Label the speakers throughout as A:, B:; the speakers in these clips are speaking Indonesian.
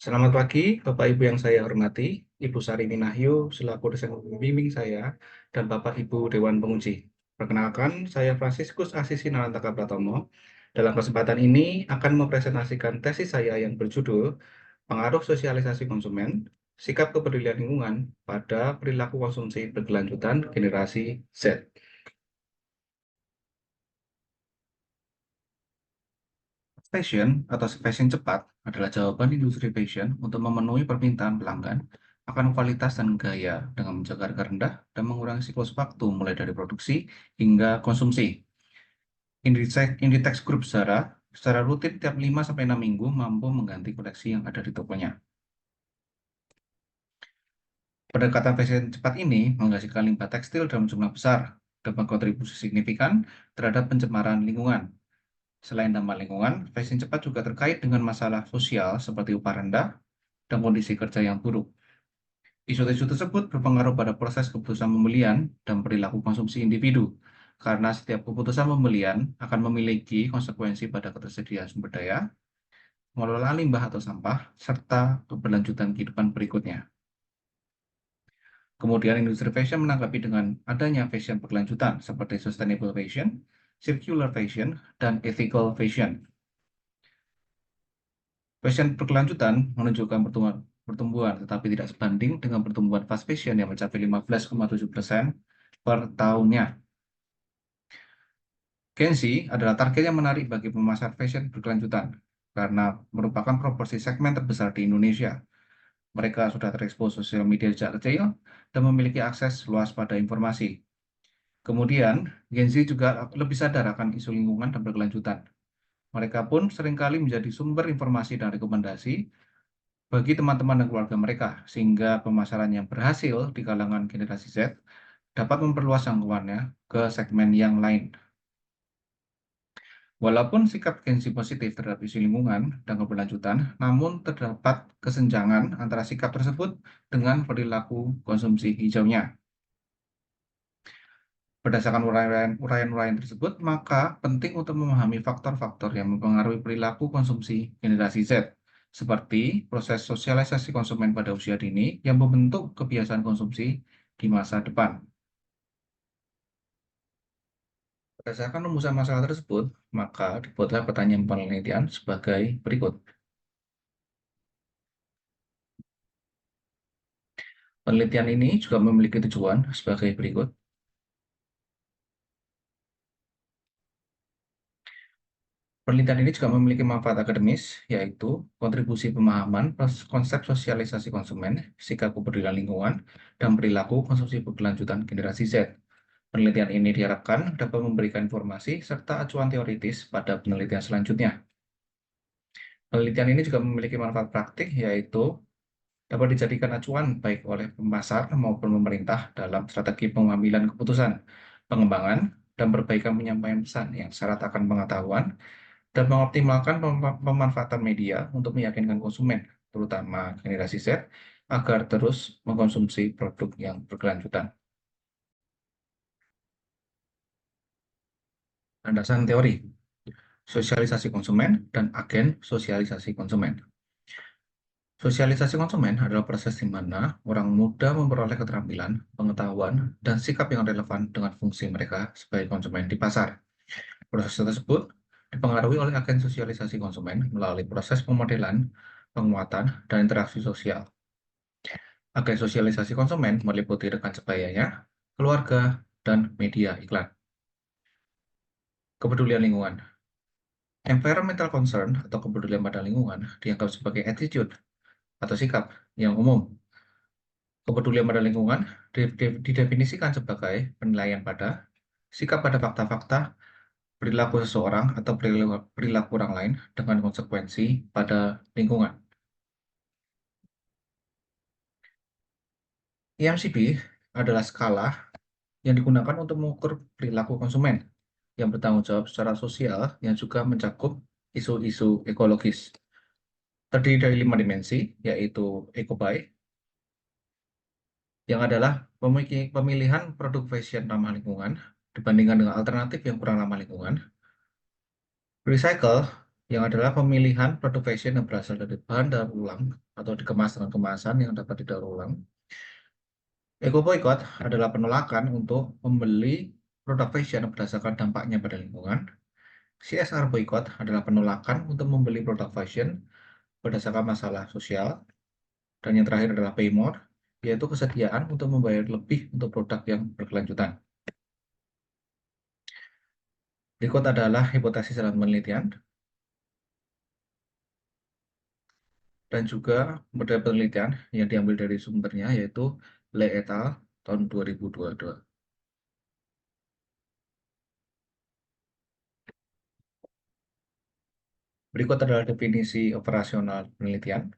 A: Selamat pagi, Bapak Ibu yang saya hormati, Ibu Sari Minahyu selaku dosen pembimbing saya, dan Bapak Ibu Dewan Penguji. Perkenalkan, saya Fransiskus Asisi Nalantaka Pratomo. Dalam kesempatan ini akan mempresentasikan tesis saya yang berjudul Pengaruh Sosialisasi Konsumen, Sikap Kepedulian Lingkungan pada Perilaku Konsumsi Berkelanjutan Generasi Z. Fashion atau fashion cepat adalah jawaban industri fashion untuk memenuhi permintaan pelanggan akan kualitas dan gaya dengan menjaga harga rendah dan mengurangi siklus waktu mulai dari produksi hingga konsumsi. Inditex Group Zara secara rutin tiap 5-6 minggu mampu mengganti koleksi yang ada di tokonya. Pendekatan fashion cepat ini menghasilkan limbah tekstil dalam jumlah besar dan berkontribusi signifikan terhadap pencemaran lingkungan. Selain dampak lingkungan, fashion cepat juga terkait dengan masalah sosial seperti upah rendah dan kondisi kerja yang buruk. Isu-isu tersebut berpengaruh pada proses keputusan pembelian dan perilaku konsumsi individu, karena setiap keputusan pembelian akan memiliki konsekuensi pada ketersediaan sumber daya, mengelola limbah atau sampah, serta keberlanjutan kehidupan berikutnya. Kemudian industri fashion menanggapi dengan adanya fashion berkelanjutan seperti sustainable fashion, circular fashion, dan ethical fashion. Fashion berkelanjutan menunjukkan pertumbuhan tetapi tidak sebanding dengan pertumbuhan fast fashion yang mencapai 15,7% per tahunnya. Gen Z adalah target yang menarik bagi pemasar fashion berkelanjutan karena merupakan proporsi segmen terbesar di Indonesia. Mereka sudah terekspos sosial media sejak kecil dan memiliki akses luas pada informasi. Kemudian, Gen Z juga lebih sadar akan isu lingkungan dan berkelanjutan. Mereka pun seringkali menjadi sumber informasi dan rekomendasi bagi teman-teman dan keluarga mereka, sehingga pemasaran yang berhasil di kalangan generasi Z dapat memperluas jangkauannya ke segmen yang lain. Walaupun sikap Gen Z positif terhadap isu lingkungan dan keberlanjutan, namun terdapat kesenjangan antara sikap tersebut dengan perilaku konsumsi hijaunya. Berdasarkan uraian-uraian tersebut, maka penting untuk memahami faktor-faktor yang mempengaruhi perilaku konsumsi generasi Z, seperti proses sosialisasi konsumen pada usia dini yang membentuk kebiasaan konsumsi di masa depan. Berdasarkan rumusan masalah tersebut, maka dibuatlah pertanyaan penelitian sebagai berikut. Penelitian ini juga memiliki tujuan sebagai berikut. Penelitian ini juga memiliki manfaat akademis, yaitu kontribusi pemahaman konsep sosialisasi konsumen, sikap kepedulian lingkungan, dan perilaku konsumsi berkelanjutan generasi Z. Penelitian ini diharapkan dapat memberikan informasi serta acuan teoritis pada penelitian selanjutnya. Penelitian ini juga memiliki manfaat praktik, yaitu dapat dijadikan acuan baik oleh pemasar maupun pemerintah dalam strategi pengambilan keputusan, pengembangan, dan perbaikan penyampaian pesan yang syarat akan pengetahuan dan mengoptimalkan pemanfaatan media untuk meyakinkan konsumen, terutama generasi Z, agar terus mengkonsumsi produk yang berkelanjutan. Landasan teori, sosialisasi konsumen dan agen sosialisasi konsumen. Sosialisasi konsumen adalah proses di mana orang muda memperoleh keterampilan, pengetahuan, dan sikap yang relevan dengan fungsi mereka sebagai konsumen di pasar. Proses tersebut dipengaruhi oleh agen sosialisasi konsumen melalui proses pemodelan, penguatan, dan interaksi sosial. Agen sosialisasi konsumen meliputi rekan sebayanya, keluarga, dan media iklan. Kepedulian lingkungan. Environmental concern atau kepedulian pada lingkungan dianggap sebagai attitude atau sikap yang umum. Kepedulian pada lingkungan didefinisikan sebagai penilaian pada sikap pada fakta-fakta perilaku seseorang atau perilaku orang lain dengan konsekuensi pada lingkungan. EMCB adalah skala yang digunakan untuk mengukur perilaku konsumen yang bertanggung jawab secara sosial yang juga mencakup isu-isu ekologis. Terdiri dari 5 dimensi, yaitu eco-buy, yang adalah pemilihan produk fashion ramah lingkungan dibandingkan dengan alternatif yang kurang ramah lingkungan. Recycle yang adalah pemilihan produk fashion yang berasal dari bahan daur ulang atau dikemas dengan kemasan yang dapat didaur ulang. Eco boycott adalah penolakan untuk membeli produk fashion berdasarkan dampaknya pada lingkungan. CSR boycott adalah penolakan untuk membeli produk fashion berdasarkan masalah sosial. Dan yang terakhir adalah pay more, yaitu kesediaan untuk membayar lebih untuk produk yang berkelanjutan. Berikut adalah hipotesis dalam penelitian dan juga model penelitian yang diambil dari sumbernya, yaitu Lee et al. Tahun 2022. Berikut adalah definisi operasional penelitian.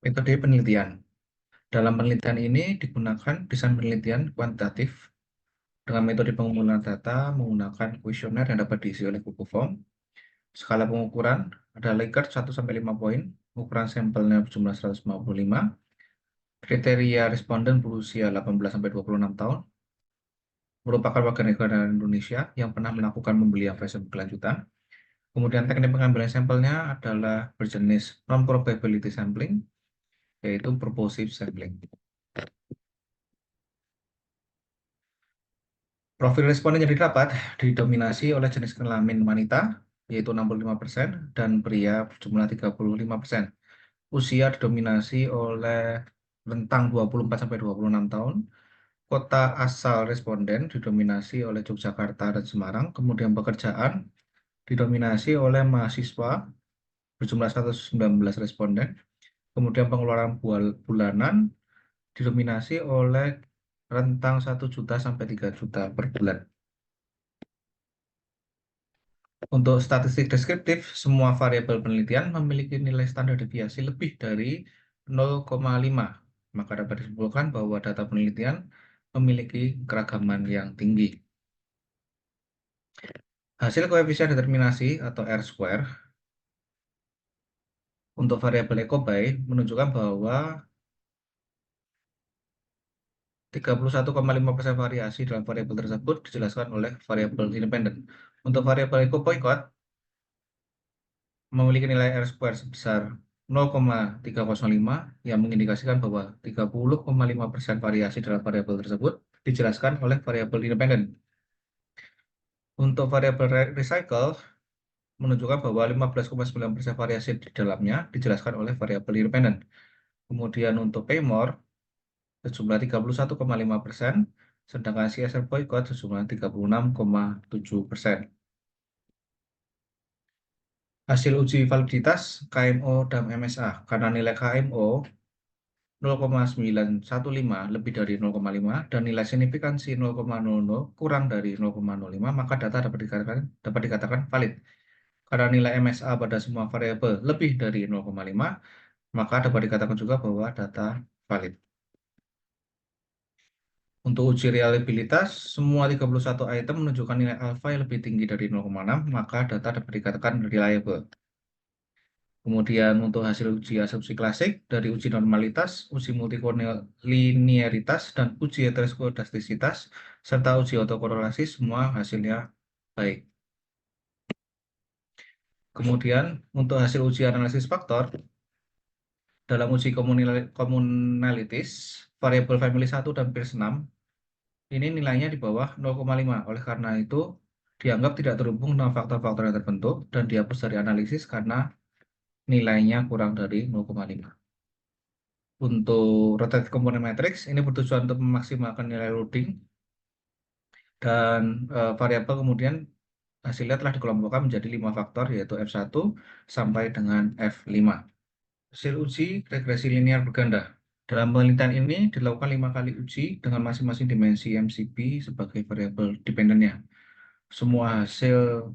A: Metode penelitian. Dalam penelitian ini digunakan desain penelitian kuantitatif dengan metode pengumpulan data menggunakan kuesioner yang dapat diisi oleh Google Form. Skala pengukuran ada Likert 1-5 poin, ukuran sampelnya berjumlah 155, kriteria responden berusia 18-26 tahun, merupakan warga negara Indonesia yang pernah melakukan pembelian fashion berkelanjutan. Kemudian teknik pengambilan sampelnya adalah berjenis non-probability sampling, yaitu purposive sampling. Profil responden yang didapat didominasi oleh jenis kelamin wanita, yaitu 65%, dan pria berjumlah 35%. Usia didominasi oleh rentang 24-26 tahun. Kota asal responden didominasi oleh Yogyakarta dan Semarang. Kemudian pekerjaan didominasi oleh mahasiswa berjumlah 119 responden. Kemudian pengeluaran bulanan didominasi oleh rentang 1 juta sampai 3 juta per bulan. Untuk statistik deskriptif, semua variabel penelitian memiliki nilai standar deviasi lebih dari 0,5. Maka dapat disimpulkan bahwa data penelitian memiliki keragaman yang tinggi. Hasil koefisien determinasi atau R-square untuk variabel EcoBay menunjukkan bahwa 31,5% variasi dalam variabel tersebut dijelaskan oleh variabel independen. Untuk variabel EcoBoycott memiliki nilai R-square sebesar 0,305 yang mengindikasikan bahwa 30,5% variasi dalam variabel tersebut dijelaskan oleh variabel independen. Untuk variabel recycle menunjukkan bahwa 15,9% variasi di dalamnya dijelaskan oleh variabel independen. Kemudian untuk paymore sejumlah 31,5%, sedangkan CSR boycott sejumlah 36,7%. Hasil uji validitas KMO dan MSA karena nilai KMO 0,915 lebih dari 0,5 dan nilai signifikansi 0,00 kurang dari 0,05, maka data dapat dikatakan valid. Karena nilai MSA pada semua variabel lebih dari 0,5, maka dapat dikatakan juga bahwa data valid. Untuk uji reliabilitas, semua 31 item menunjukkan nilai alfa yang lebih tinggi dari 0,6, maka data dapat dikatakan reliable. Kemudian untuk hasil uji asumsi klasik dari uji normalitas, uji multikolinearitas, dan uji heteroskodastisitas, serta uji autokorelasi, semua hasilnya baik. Kemudian untuk hasil uji analisis faktor, dalam uji komunalitis, variabel family 1 dan Pearce 6, ini nilainya di bawah 0,5. Oleh karena itu, dianggap tidak terhubung dengan faktor-faktor yang terbentuk dan dihapus dari analisis karena nilainya kurang dari 0,5. Untuk rotative component matrix, ini bertujuan untuk memaksimalkan nilai loading dan variabel kemudian hasilnya telah dikelompokkan menjadi 5 faktor, yaitu F1 sampai dengan F5. Hasil uji regresi linear berganda. Dalam penelitian ini dilakukan 5 kali uji dengan masing-masing dimensi MCP sebagai variabel dependennya. Semua hasil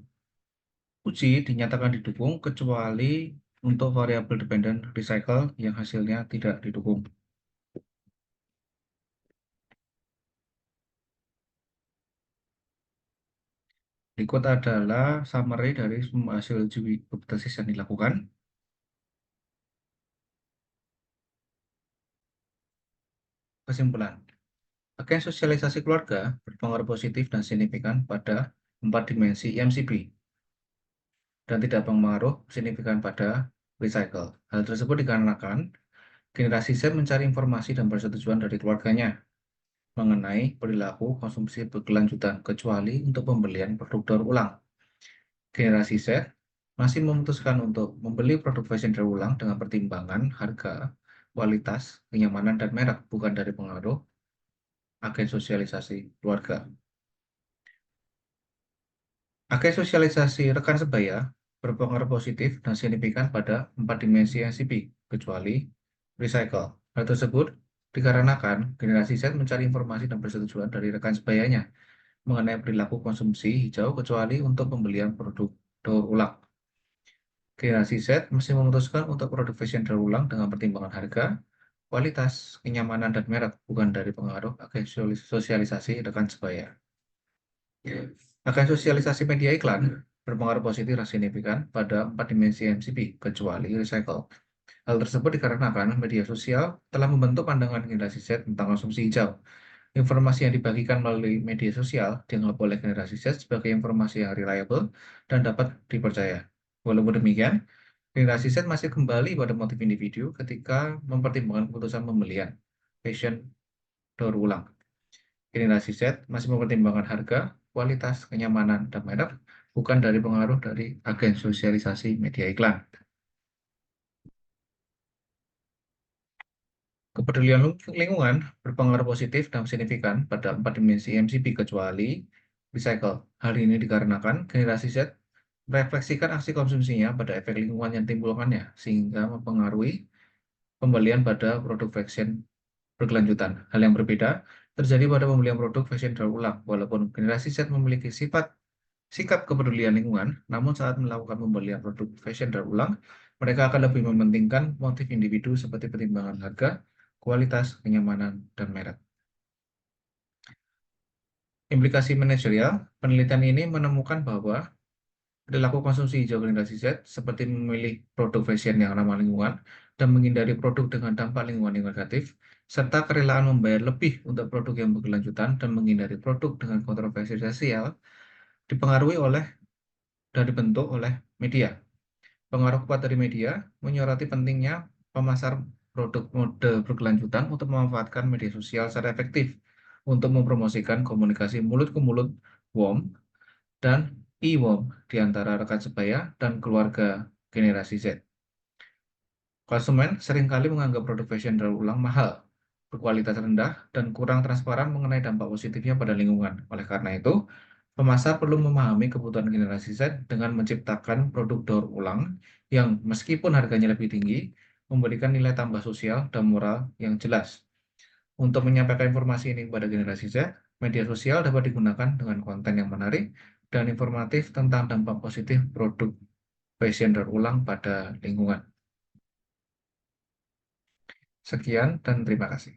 A: uji dinyatakan didukung kecuali untuk variabel dependent recycle yang hasilnya tidak didukung. Berikut adalah summary dari semua hasil uji hipotesis yang dilakukan. Kesimpulan, agen sosialisasi keluarga berpengaruh positif dan signifikan pada 4 dimensi EMCP dan tidak berpengaruh signifikan pada recycle. Hal tersebut dikarenakan generasi Z mencari informasi dan persetujuan dari keluarganya mengenai perilaku konsumsi berkelanjutan, kecuali untuk pembelian produk daur ulang. Generasi Z masih memutuskan untuk membeli produk fashion daur ulang dengan pertimbangan harga, kualitas, kenyamanan, dan merek, bukan dari pengaruh agen sosialisasi keluarga. Agen sosialisasi rekan sebaya berpengaruh positif dan signifikan pada 4 dimensi NCP, kecuali recycle. Hal tersebut dikarenakan generasi Z mencari informasi dan persetujuan dari rekan sebayanya mengenai perilaku konsumsi hijau, kecuali untuk pembelian produk daur ulang. Generasi Z masih memutuskan untuk produk fashion daur ulang dengan pertimbangan harga, kualitas, kenyamanan, dan merek, bukan dari pengaruh agen sosialisasi rekan sebaya. Agen sosialisasi media iklan berpengaruh positif dan signifikan pada 4 dimensi MCP, kecuali recycle. Hal tersebut dikarenakan media sosial telah membentuk pandangan generasi Z tentang konsumsi hijau. Informasi yang dibagikan melalui media sosial dianggap oleh generasi Z sebagai informasi yang reliable dan dapat dipercaya. Walaupun demikian, generasi Z masih kembali pada motif individu ketika mempertimbangkan keputusan pembelian fashion daur ulang. Generasi Z masih mempertimbangkan harga, kualitas, kenyamanan, dan merek, bukan dari pengaruh dari agen sosialisasi media iklan. Kepedulian lingkungan berpengaruh positif dan signifikan pada 4 dimensi MCP, kecuali recycle. Hal ini dikarenakan generasi Z merefleksikan aksi konsumsinya pada efek lingkungan yang timbulkannya, sehingga mempengaruhi pembelian pada produk fashion berkelanjutan. Hal yang berbeda terjadi pada pembelian produk fashion daur ulang. Walaupun generasi Z memiliki sikap kepedulian lingkungan, namun saat melakukan pembelian produk fashion daur ulang, mereka akan lebih mementingkan motif individu seperti pertimbangan harga, kualitas, kenyamanan, dan merek. Implikasi manajerial, penelitian ini menemukan bahwa perilaku konsumsi hijau generasi Z seperti memilih produk fashion yang ramah lingkungan dan menghindari produk dengan dampak lingkungan yang negatif, serta kerelaan membayar lebih untuk produk yang berkelanjutan dan menghindari produk dengan kontroversi sosial, dipengaruhi oleh dan dibentuk oleh media. Pengaruh kuat dari media menyoroti pentingnya pemasar produk mode berkelanjutan untuk memanfaatkan media sosial secara efektif untuk mempromosikan komunikasi mulut ke mulut WOM dan e-WOM di antara rekan sebaya dan keluarga generasi Z. Konsumen seringkali menganggap produk fashion daur ulang mahal, berkualitas rendah, dan kurang transparan mengenai dampak positifnya pada lingkungan. Oleh karena itu, pemasar perlu memahami kebutuhan generasi Z dengan menciptakan produk daur ulang yang meskipun harganya lebih tinggi, memberikan nilai tambah sosial dan moral yang jelas. Untuk menyampaikan informasi ini kepada generasi Z, media sosial dapat digunakan dengan konten yang menarik dan informatif tentang dampak positif produk fashion daur ulang pada lingkungan. Sekian dan terima kasih.